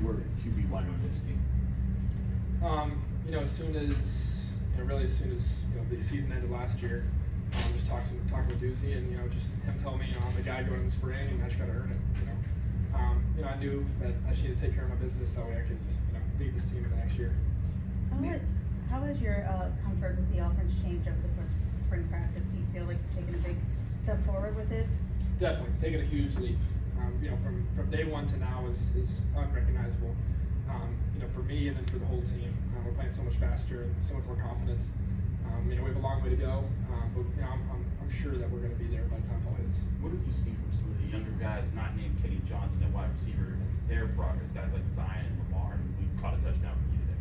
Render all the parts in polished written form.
were QB1 on this team? You know, as soon as the season ended last year, just talking with Doozy, and just him telling me I'm the guy going in the spring, and I just got to earn it. I knew that I just needed to take care of my business, that way I could lead this team in the next year. How has your comfort with the offense changed over the course of spring practice? Do you feel like you're taking a big step forward with it? Definitely, taking a huge leap. From day one to now is unrecognizable. For me and then for the whole team, we're playing so much faster and so much more confident. We have a long way to go, but I'm sure that we're going to be there by the time fall hits. What have you seen from some of the younger guys, not named Kenny Johnson at wide receiver, their progress? Guys like Zion and Lamar, and we caught a touchdown from you today.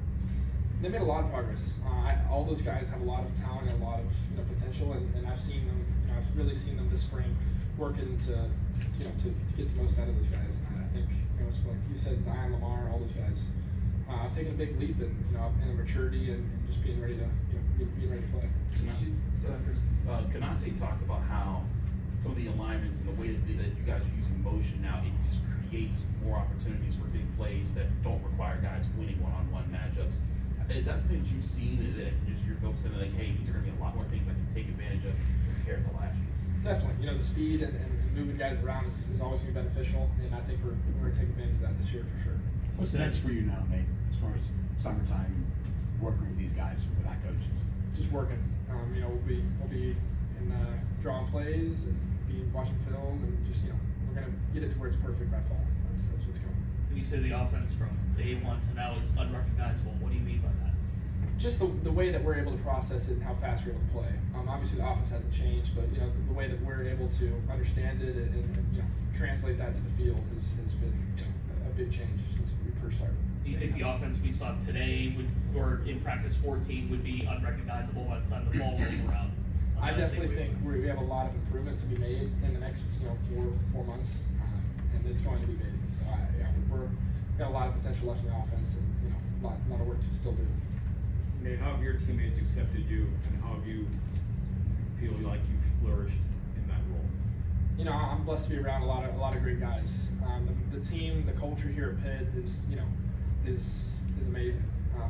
They made a lot of progress. All those guys have a lot of talent and a lot of potential, and I've seen them. I've really seen them this spring working to get the most out of those guys. And I think it's like you said, Zion, Lamar, all those guys. I've taken a big leap in maturity and just being ready to being ready to play. Kanate talked about how some of the alignments and the way that you guys are using motion now, it just creates more opportunities for big plays that don't require guys winning one-on-one matchups. Is that something that you've seen that you're focusing on, like, hey, these are going to be a lot more things I can take advantage of compared to last year? Definitely. The speed and moving guys around is always going to be beneficial, and I think we're going to take advantage of that this year for sure. What's next for you now, Nate, as far as summertime and working with these guys with our coaches? Just working. We'll be in drawing plays and be watching film, and just we're going to get it to where it's perfect by fall. That's what's going. When you say the offense from day one to now is unrecognizable, what do you mean by that? Just the way that we're able to process it and how fast we're able to play. Obviously the offense hasn't changed, but the way that we're able to understand it and translate that to the field has been a big change since we first started. Do you think the offense we saw today or in practice 14 would be unrecognizable by the time the fall rolls around? I definitely think we have a lot of improvement to be made in the next 4 months, and it's going to be big. So we've got a lot of potential left in the offense, and a lot of work to still do. Nate, how have your teammates accepted you, and how have you feel like you flourished in that role? I'm blessed to be around a lot of great guys. The team, the culture here at Pitt is amazing,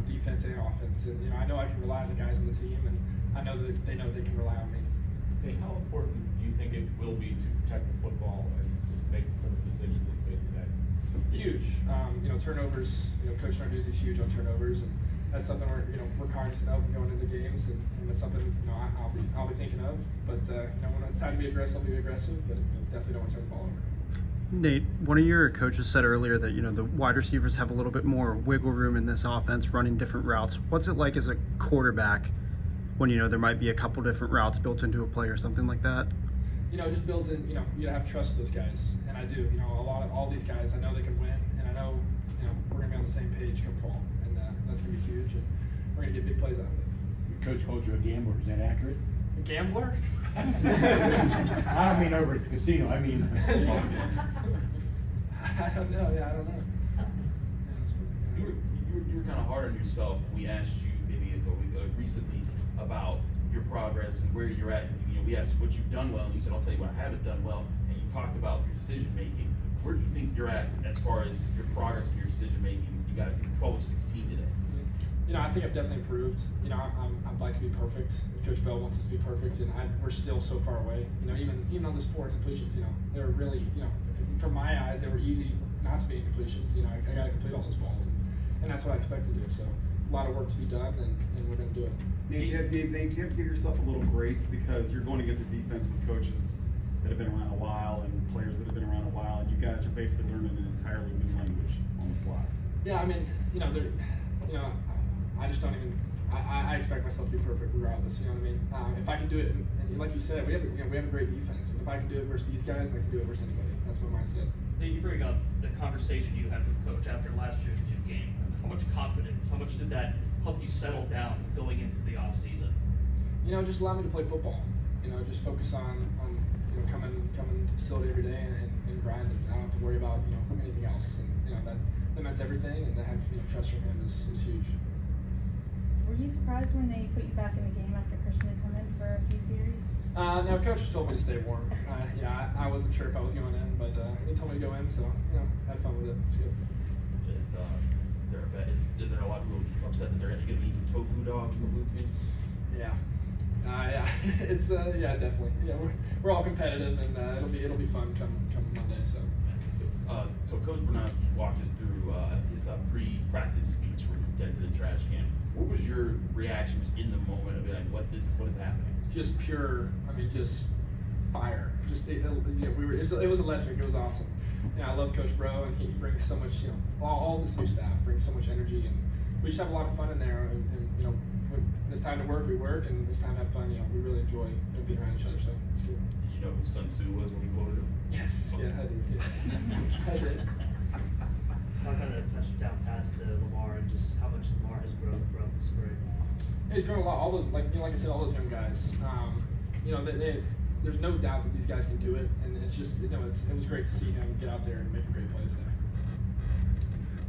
defense and offense. And I know I can rely on the guys on the team, and I know that they know they can rely on me. Hey, how important do you think it will be to protect the football and just make some of the decisions that you made today? Huge. Turnovers. Coach Narduzzi's huge on turnovers, and that's something we're cognizant of going into games, and that's something I'll be thinking of. But when it's time to be aggressive, I'll be aggressive. But definitely don't want to turn the ball over. Nate, one of your coaches said earlier that the wide receivers have a little bit more wiggle room in this offense, running different routes. What's it like as a quarterback when there might be a couple different routes built into a play or something like that? Just built in. You gotta have trust with those guys, and I do. All these guys, I know they can win, and I know we're gonna be on the same page come fall, and that's gonna be huge, and we're gonna get big plays out of it. Your coach called you a gambler. Is that accurate? A gambler? I don't mean over at the casino. I mean. I don't know. Yeah, I don't know. You were kind of hard on yourself. We asked you maybe recently about your progress and where you're at. We asked what you've done well, and you said, "I'll tell you what I haven't done well." And you talked about your decision making. Where do you think you're at as far as your progress in your decision making? You got 12 of 16 today. I think I've definitely improved. I'd like to be perfect. Coach Bell wants us to be perfect, and we're still so far away. Even on those 4 incompletions, they were really, from my eyes, they were easy not to be incompletions. I got to complete all those balls, and that's what I expect to do. So a lot of work to be done, and we're going to do it. Nate, do you have to give yourself a little grace because you're going against a defense with coaches that have been around a while and players that have been around a while, and you guys are basically learning an entirely new language on the fly. Yeah, I just don't even. I expect myself to be perfect regardless. You know what I mean? If I can do it, and like you said, we have a great defense, and if I can do it versus these guys, I can do it versus anybody. That's my mindset. You bring up the conversation you had with Coach after last year's game. How much confidence? How much did that help you settle down going into the off season? Just allow me to play football. Just focus on coming to the facility every day and grind. And I don't have to worry about anything else. And that meant everything. And to have trust from him is huge. Were you surprised when they put you back in the game after Christian had come in for a few series? No, Coach just told me to stay warm. I wasn't sure if I was going in, but he told me to go in, so had fun with it. It's good. lot of people upset that they're going to get eating tofu dogs in the blue team. Yeah. Yeah, it's yeah, definitely. Yeah, we're all competitive, and it'll be fun come Monday. So. So Coach Bernard walked us through his pre-practice speech where you get to the trash can. What was your reaction just in the moment of like, what is happening? Just pure. I mean, just fire. Just it was electric. It was awesome. I love Coach Bro, and he brings so much. All this new staff brings so much energy, and we just have a lot of fun in there. And when it's time to work, we work, and when it's time to have fun, we really enjoy being around each other. So it's cool. Did you know who Sun Tzu was when we quoted him? Yes. Yeah, I did. Yes. I did. Talk on a touchdown pass to Lamar and just how much Lamar has grown throughout the spring. Yeah, he's grown a lot. All those, like I said, all those young guys. There's no doubt that these guys can do it, and it's just it was great to see him get out there and make a great play today.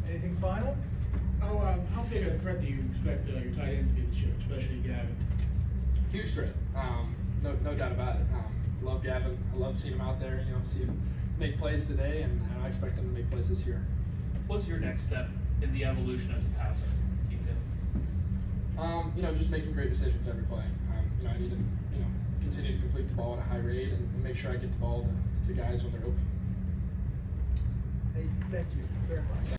Anything final? How big a threat do you expect your tight ends to be this year, especially Gavin? Huge threat. No doubt about it. Love Gavin. I love seeing him out there. See him make plays today, and I expect him to make plays this year. What's your next step in the evolution as a passer, you feel? Just making great decisions every play. I need to, continue to complete the ball at a high rate and make sure I get the ball to guys when they're open. Hey, thank you very much.